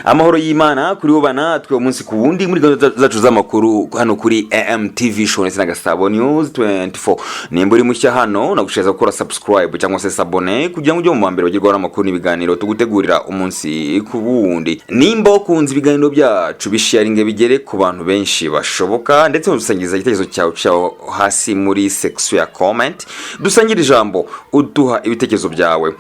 amahoro y'Imana kuri ubana twe umunsi ku wundi muri gahunda zacu z'amakuru hano kuri MTV show ndetse na Gasabo News 24. Nimba uri mushya hano nagusheza gukora subscribe cyangwa se s'abone kugira ngo ujye mu mbere bagirwa n'amakuru n'ibiganiro tugutegurira umunsi ku wundi. Nimba ukunze ibiganiro byacu bisharinge bigere ku bantu benshi bashoboka ndetse usangiza igitekerezo cyawe hasi muri section ya comment. Dusangira ijambo uduha ibitekerezo byawe.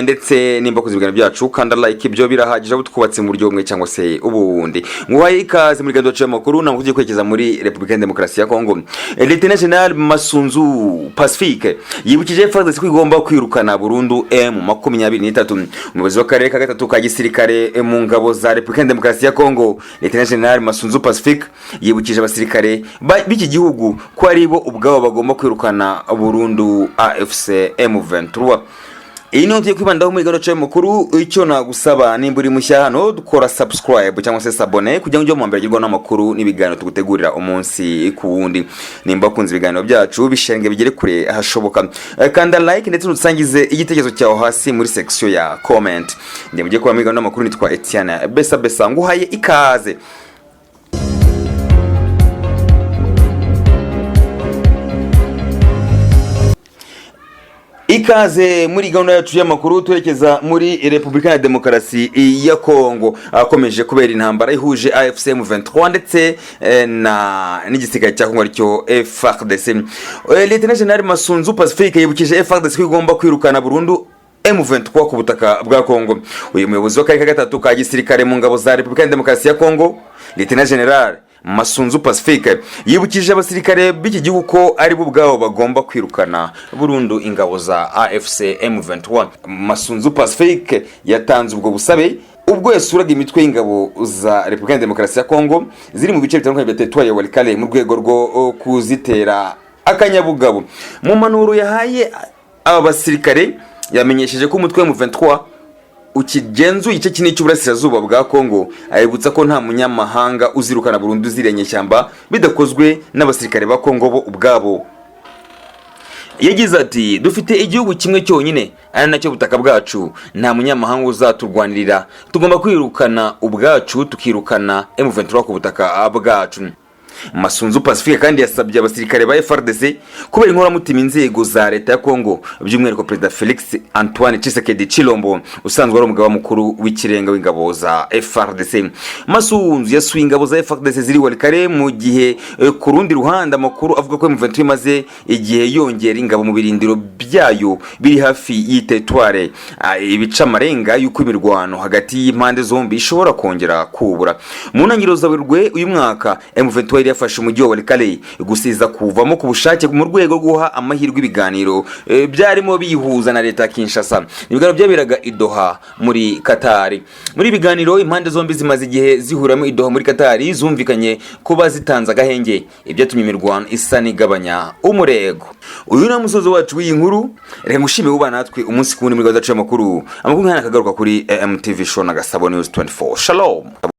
Ndetse nimba ukunze ibiganiro byacu kanda like ibyo birahagije butukubatse mu buryo bumwe cyangwa se ubundi. Nguhaye ikaze muri gahunda y'amakuru na mugiye kwekeza muri Republika Demokarasi ya Kongo. Lt.Gen MASUNZU PACIFIQUE yibukije FARDC kwigomba kwirukana burundu M23. Umuyobozi w'akarere ka gatatu ka gisirikare mu ngabo za Republika Demokarasi ya Kongo Lt.Gen MASUNZU PACIFIQUE yibukije abasirikare b'iki gihugu ko ari bo ubwabo bagomba kwirukana burundu AFC M23. Ino ngiye kwibandaho muri gahunda y'amakuru. Icyo nagusaba nimba uri mushya hano dukora subscribe cyangwa se s'abone kugira ngo ujye mu mbere y'igwa n'amakuru n'ibiganiro tugutegurira umunsi ku wundi. Nimba kunze ibiganiro byacu bishenge bigere kure hashoboka kanda like ndetse nusangize igitekerezo cyawe hasi muri section ya comment. Ndiye mugiye kwa muri gahunda y'amakuru nitwa Etienne Besa nguhaye ikaze. Ikaze muri gahunda yacu y'amakuru twerekeza muri Republika ya Demokarasi ya Kongo akomeje kubera intambara ihuje AFC M23 ndetse n'igisirikare cya Kongo aricyo FARDC. Lt.Gen MASUNZU PACIFIQUE yibukije FARDC kwigomba kwirukana burundu M23 ku butaka bwa Kongo. Uyu muyobozi w'akarere ka gatatu ka gisirikare mu ngabo za Republika ya Demokarasi ya Kongo Lt.Gen MASUNZU PACIFIQUE yibukije abasirikare b'iki gihugu ko ari bo ubwabo bagomba kwirukana burundu ingabo za AFC M23. MASUNZU PACIFIQUE yatanze ubwo busabe ubwo yasuraga imitwe y'ingabo za Republika ya Demokarasi ya Kongo ziri mu bice bitandukanye bya territoire ya Walikale mu rwego rwo kuzitera akanyabugabo. Mu manuro yahaye aba basirikare yamenyesheje ko umutwe wa M23 ukigenzu igice kinini cy'uburasirazuba bwa Kongo, ayibutsa ko nta munyamahanga uzirukana burundu zirenye cyamba bidakozwe n'abasirikare ba Kongo bo ubwabo. Yagize ati dufite igihugu kimwe cyonyine ari nacyo butaka bwacu, nta munyamahanga uzaturwanirira, tugomba kwirukana ubwacu tukirukana M23 ku butaka bwacu. MASUNZU PACIFIQUE kandi yasabye abasirikare ba FARDC kubera inkoramutima inzego za leta ya Kongo by'umwihariko Perezida Felix Antoine Tshisekedi Chilombo usanzwe ari umugaba mukuru w'ikirenga w'ingabo za FARDC. MASUNZU yasuye ingabo za FARDC ziri Walikale mu gihe ku rundi ruhande amakuru avuga ko M23 maze igihe yongera ingabo mu birindiro byayo biri hafi y'iteritware ibica amarenga y'uko imirwano hagati y'impande zombi ishobora kongera kubura. Mu ntangiriro za Werurwe uyu mwaka M23 yafashe umujyi wa Walikale gusiza kuvamo ku bushake mu rwego rwo guha amahirwe ibiganiro byarimo bihuza na leta ya Kinshasa. Ibiganiro byabiraga i Doha muri Qatar. Muri biganiro impande zombi zimaze igihe zihuramo i Doha muri Qatar zumvikanye ko bazitanza gahenge ibyatumye imirwano isa n'igabanya umurego. Uyu na musozo wacu w'inkuru reka ngushime ubana natwe umunsi ku wundi muri gahunda y'amakuru. Amakuru nk'aya akagaruka kuri MTV show na Gasabo News 24. Shalom.